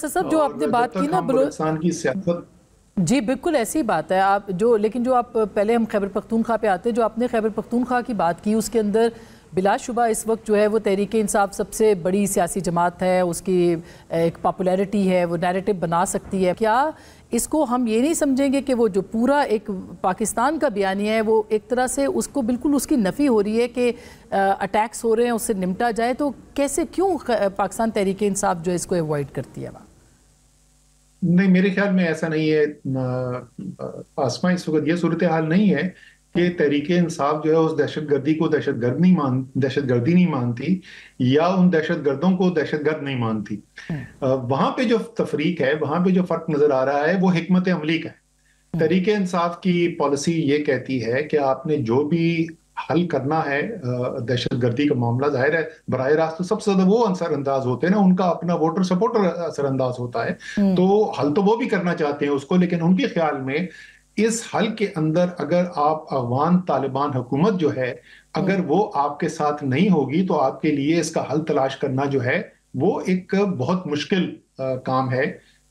सब जो आपने बात की ना बलूचिस्तान की सियासत, जी बिल्कुल ऐसी बात है। आप जो लेकिन जो आप पहले हम खैबर पख्तूनख्वा पे आते हैं, जो आपने खैबर पख्तूनख्वा की बात की उसके अंदर बिलाशुबा इस वक्त जो है वो तहरीक इंसाफ सबसे बड़ी सियासी जमात है, उसकी एक पॉपुलैरिटी है, वो नैरेटिव बना सकती है। क्या इसको हम ये नहीं समझेंगे कि वो जो पूरा एक पाकिस्तान का बयानिया है वो एक तरह से उसको बिल्कुल उसकी नफ़ी हो रही है कि अटैक्स हो रहे हैं, उससे निपटा जाए? तो कैसे क्यों पाकिस्तान तहरीक इंसाफ जो है इसको अवॉइड करती है? वहाँ नहीं, मेरे ख्याल में ऐसा नहीं है। आसमा, इस वक्त ये सूरत हाल नहीं है कि तहरीके इंसाफ जो है उस दहशतगर्दी को दहशतगर्दी नहीं मानती, या उन दहशतगर्दों को दहशतगर्द नहीं मानती। वहां पे जो तफरीक है, वहां पे जो फर्क नजर आ रहा है वो हिकमत अमली का है। तहरीके इंसाफ की पॉलिसी ये कहती है कि आपने जो भी हल करना है दहशतगर्दी का मामला, जाहिर है बराह रास्त तो सबसे ज्यादा वो असरअंदाज होते हैं ना, उनका अपना वोटर सपोर्टर असरअंदाज होता है। तो हल तो वो भी करना चाहते हैं उसको, लेकिन उनके ख्याल में इस हल के अंदर अगर आप अफगान तालिबान हुकूमत जो है, अगर वो आपके साथ नहीं होगी तो आपके लिए इसका हल तलाश करना जो है वो एक बहुत मुश्किल काम है।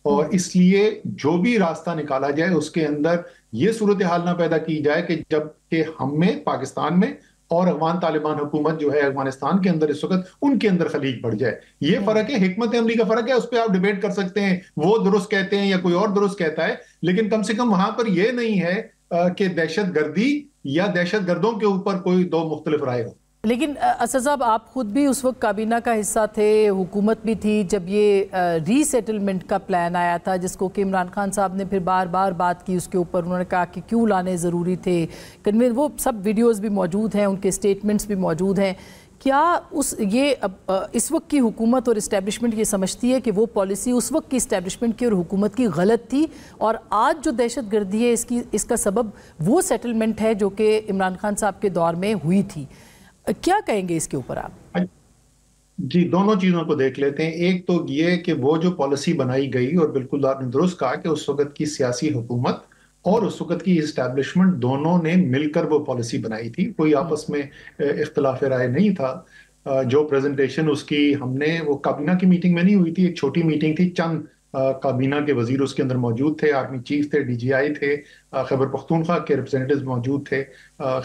और इसलिए जो भी रास्ता निकाला जाए उसके अंदर ये सूरत हाल ना पैदा की जाए कि जब कि हम में, पाकिस्तान में, और अफगान तालिबान हुकूमत जो है अफगानिस्तान के अंदर इस वक्त उनके अंदर खलीज पड़ जाए। ये फर्क है, हिकमत अमली का फर्क है। उस पर आप डिबेट कर सकते हैं, वो दुरुस्त कहते हैं या कोई और दुरुस्त कहता है, लेकिन कम से कम वहां पर यह नहीं है कि दहशतगर्दी या दहशतगर्दों के ऊपर कोई दो मुख्तलिफ राय हो। लेकिन असद साहब, आप खुद भी उस वक्त काबीना का हिस्सा थे, हुकूमत भी थी जब ये रीसेटलमेंट का प्लान आया था, जिसको कि इमरान खान साहब ने फिर बार बार बात की उसके ऊपर। उन्होंने कहा कि क्यों लाने ज़रूरी थे, कन्विंस, वो सब वीडियोस भी मौजूद हैं, उनके स्टेटमेंट्स भी मौजूद हैं। क्या इस वक्त की हुकूमत और इस्टेब्लिशमेंट ये समझती है कि वो पॉलिसी उस वक्त की इस्टेब्लिशमेंट की और हुकूमत की गलत थी, और आज जो दहशत गर्दी है इसका सबब वो सेटलमेंट है जो कि इमरान खान साहब के दौर में हुई थी? क्या कहेंगे इसके ऊपर आप? जी, दोनों चीजों को देख लेते हैं। एक तो ये कि वो जो पॉलिसी बनाई गई, और बिल्कुल आपने दुरुस्त कहा कि उस वक्त की सियासी हुकूमत और उस वक्त की इस्टेब्लिशमेंट दोनों ने मिलकर वो पॉलिसी बनाई थी, कोई आपस में इख्तलाफ राय नहीं था। जो प्रेजेंटेशन उसकी हमने, वो काबीना की मीटिंग में नहीं हुई थी, एक छोटी मीटिंग थी, चंद काबीना के वजीर उसके अंदर मौजूद थे, आर्मी चीफ थे, डीजीआई थे, खैबर पख्तूनख्वा के रिप्रेजेंटेटिव मौजूद थे,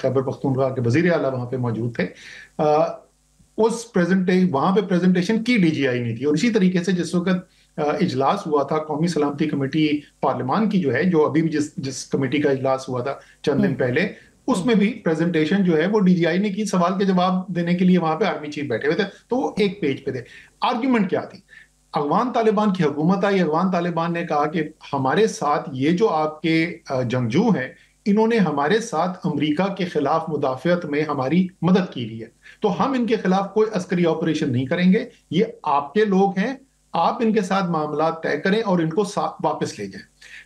खैबर पख्तूनख्वा के वजीर आला वहां पे मौजूद थे। वहां पे प्रेजेंटेशन की डीजीआई नहीं थी। और इसी तरीके से जिस वक्त इजलास हुआ था कौमी सलामती कमेटी पार्लियामान की, जो है, जो अभी भी जिस कमेटी का इजलास हुआ था चंद दिन पहले, उसमें भी प्रेजेंटेशन जो है वो डीजीआई ने की, सवाल के जवाब देने के लिए वहां पे आर्मी चीफ बैठे हुए थे, तो वो एक पेज पे थे। आर्ग्यूमेंट क्या थी? अफगान तालिबान की हुकूमत आई, अफगान तालिबान ने कहा कि हमारे साथ ये जो आपके जंगजू हैं, इन्होंने हमारे साथ अमेरिका के खिलाफ मुदाफियत में हमारी मदद की है, तो हम इनके खिलाफ कोई अस्करी ऑपरेशन नहीं करेंगे। ये आपके लोग हैं, आप इनके साथ मामला तय करें और इनको वापस ले जाएं।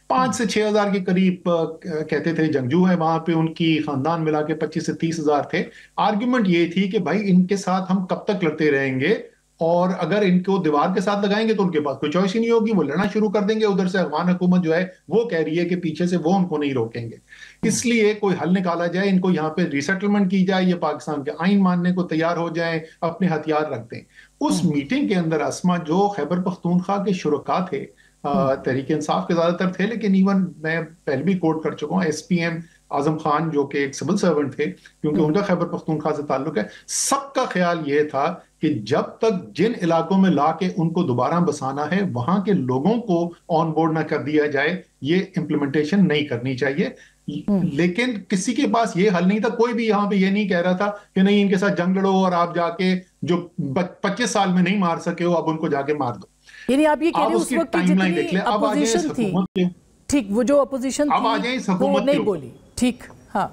5 से 6 हजार के करीब कहते थे जंगजू हैं वहां पे, उनकी खानदान मिला के 25 से 30 हजार थे। आर्ग्यूमेंट ये थी कि भाई इनके साथ हम कब तक लड़ते रहेंगे, और अगर इनको दीवार के साथ लगाएंगे तो उनके पास कोई चॉइस ही नहीं होगी, वो लड़ना शुरू कर देंगे। उधर से अफगान हुकूमत जो है वो कह रही है कि पीछे से वो उनको नहीं रोकेंगे। इसलिए कोई हल निकाला जाए, इनको यहाँ पे रिसेटलमेंट की जाए, ये पाकिस्तान के आइन मानने को तैयार हो जाए, अपने हथियार रख दें। उस मीटिंग के अंदर असमा, जो खैबर पख्तूनख्वा के शुरका थे, तहरीक इंसाफ के ज्यादातर थे, लेकिन इवन मैं पहले भी कोट कर चुका हूँ, एसपीएम आजम खान जो कि एक सिविल सर्वेंट थे, क्योंकि उनका खैबर पख्तूनख्वा से ताल्लुक है, सबका ख्याल यह था कि जब तक जिन इलाकों में लाके उनको दोबारा बसाना है वहां के लोगों को ऑन बोर्ड ना कर दिया जाए, ये इंप्लीमेंटेशन नहीं करनी चाहिए। लेकिन किसी के पास ये हल नहीं था, कोई भी यहां पे ये नहीं कह रहा था कि नहीं इनके साथ जंग लड़ो और आप जाके जो 25 साल में नहीं मार सके हो अब उनको जाके मार दो। यानी आप ये कह रहे हैं उस वक्त की जितनी अपोजिशन थी, ठीक, वो जो अपोजिशन अब आ जाए इस हुकूमत नहीं बोली, ठीक, हाँ,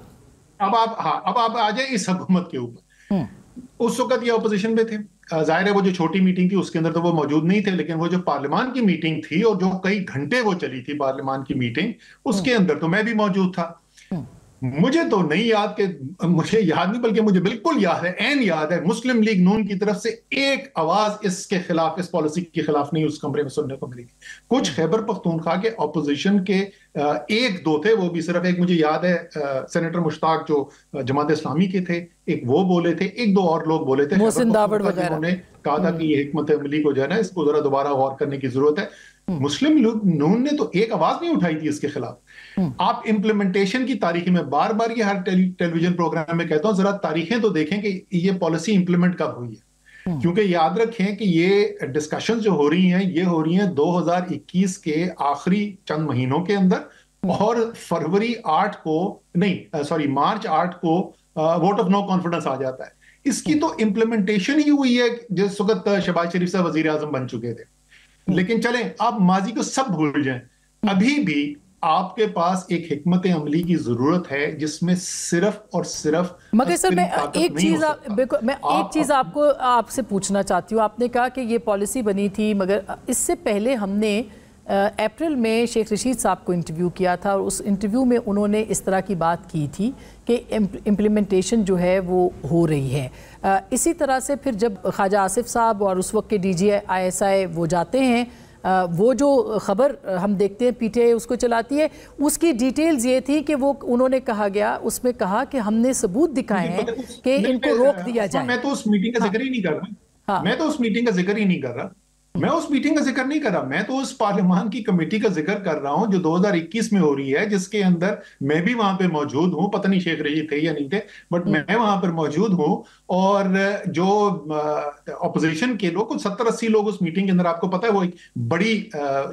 अब आप आ जाए इस हुकूमत के ऊपर। उस वक्त ये अपोजिशन में थे, जाहिर है वो जो छोटी मीटिंग थी उसके अंदर तो वो मौजूद नहीं थे, लेकिन वो जो पार्लियामान की मीटिंग थी और जो कई घंटे वो चली थी पार्लियामान की मीटिंग, उसके अंदर तो मैं भी मौजूद था। मुझे तो नहीं याद कि, मुझे याद नहीं बल्कि मुझे बिल्कुल याद है, एन याद है, मुस्लिम लीग नून की तरफ से एक आवाज इसके खिलाफ, इस पॉलिसी के खिलाफ नहीं उस कमरे में सुनने को मिली। कुछ खैबर पख्तूनख्वा के ऑपोजिशन के एक दो थे, वो भी सिर्फ एक मुझे याद है, सेनेटर मुश्ताक जो जमात इस्लामी के थे, एक वो बोले थे, एक दो और लोग बोले थे, उन्होंने कहा था कि ये हिकमत अमली को जो है ना इसको जरा दोबारा गौर करने की जरूरत है। मुस्लिम लीग नून ने तो एक आवाज नहीं उठाई थी इसके खिलाफ। आप इम्प्लीमेंटेशन की तारीखें में बार बार ये हर टेलीविजन प्रोग्राम में कहता हूं, जरा तारीखें तो देखें कि ये पॉलिसी इंप्लीमेंट कब हुई है। क्योंकि याद रखें कि ये डिस्कशन जो हो रही हैं ये हो रही हैं 2021 के आखिरी चंद महीनों के अंदर, और फरवरी 8 को नहीं सॉरी मार्च 8 को वोट ऑफ नो कॉन्फिडेंस आ जाता है। इसकी तो इम्प्लीमेंटेशन ही हुई है जिस वक्त शहबाज शरीफ साहब वजीर आजम बन चुके थे। लेकिन चलें, आप माजी को सब भूल जाएं, अभी भी आपके पास एक हिकमत अमली की जरूरत है जिसमें सिर्फ और सिर्फ मगर सर मैं एक चीज आपको आपसे पूछना चाहती हूँ। आपने कहा कि ये पॉलिसी बनी थी, मगर इससे पहले हमने अप्रैल में शेख रशीद साहब को इंटरव्यू किया था और उस इंटरव्यू में उन्होंने इस तरह की बात की थी कि इम्प्लीमेंटेशन जो है वो हो रही है। इसी तरह से फिर जब ख्वाजा आसिफ साहब और उस वक्त के DGI वो जाते हैं, वो जो खबर हम देखते हैं PTI उसको चलाती है, उसकी डिटेल्स ये थी कि वो उन्होंने कहा गया, उसमें कहा कि हमने सबूत दिखाए हैं कि इनको रोक दिया जाए। मैं तो उस मीटिंग का जिक्र ही नहीं कर रहा। मैं तो उस मीटिंग का जिक्र ही नहीं कर रहा। मैं उस मीटिंग का जिक्र नहीं कर रहा। मैं तो उस पार्लियामान की कमेटी का जिक्र कर रहा हूं जो 2021 में हो रही है, जिसके अंदर मैं भी वहां पे मौजूद हूं। पता नहीं शेख रशीद थे या नहीं थे, बट मैं वहां पर मौजूद हूं। और जो ऑपोजिशन के लोग, कुछ 70-80 लोग उस मीटिंग के अंदर, आपको पता है वो एक बड़ी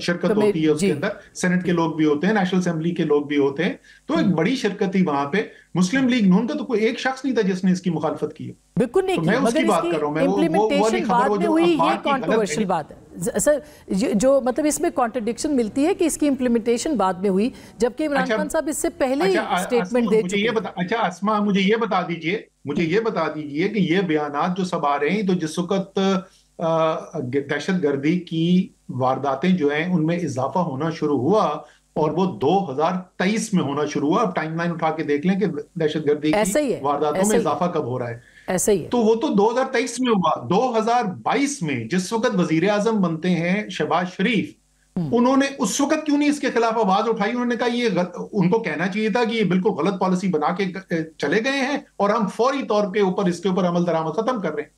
शिरकत होती है उसके अंदर। सेनेट के लोग भी होते हैं, नेशनल असेंबली के लोग भी होते हैं, तो एक बड़ी शिरकत थी वहां पे। मुस्लिम लीग नून का तो कोई एक शख्स नहीं था जिसने इसकी मुखालफत की। बिल्कुल नहीं की, मगर इसकी इम्प्लीमेंटेशन बाद में हुई, ये कंट्रोवर्शियल बात है सर। जो मतलब इसमें कॉन्ट्रडिक्शन मिलती है कि इसकी इम्प्लीमेंटेशन बाद में हुई, जबकि इमरान खान साहब इससे पहले ही स्टेटमेंट दे चुके हैं। अच्छा अस्मा, मुझे ये बता दीजिए कि ये बयानात जो सब आ रहे हैं, तो जिस वक्त दहशतगर्दी की वारदातें जो हैं उनमें इजाफा होना शुरू हुआ, और वो 2023 में होना शुरू हुआ। अब टाइमलाइन उठा के देख लें कि दहशतगर्दी की वारदातों में इजाफा कब हो रहा है। ऐसा ही है। तो वो तो 2023 में हुआ। 2022 में जिस वक्त वजीर आजम बनते हैं शहबाज शरीफ, उन्होंने उस वक्त क्यों नहीं इसके खिलाफ आवाज उठाई? उन्होंने कहा ये उनको कहना चाहिए था कि ये बिल्कुल गलत पॉलिसी बना के चले गए हैं और हम फौरी तौर के ऊपर इसके ऊपर अमल दरामद खत्म कर रहे हैं।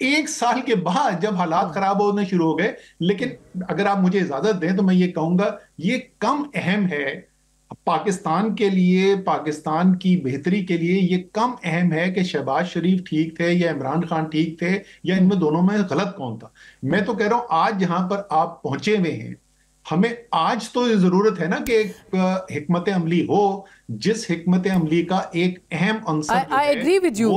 1 साल के बाद जब हालात खराब होने शुरू हो गए, लेकिन अगर आप मुझे इजाजत दें तो मैं ये कहूंगा ये कम अहम है पाकिस्तान के लिए, पाकिस्तान की बेहतरी के लिए। ये कम अहम है कि शहबाज शरीफ ठीक थे या इमरान खान ठीक थे, या इनमें दोनों में गलत कौन था। मैं तो कह रहा हूं आज जहां पर आप पहुंचे हुए हैं, हमें आज तो जरूरत है ना कि एक हिकमत अमली हो, जिस हिकमत अमली का एक अहम अंसर आई एग्री विद यू।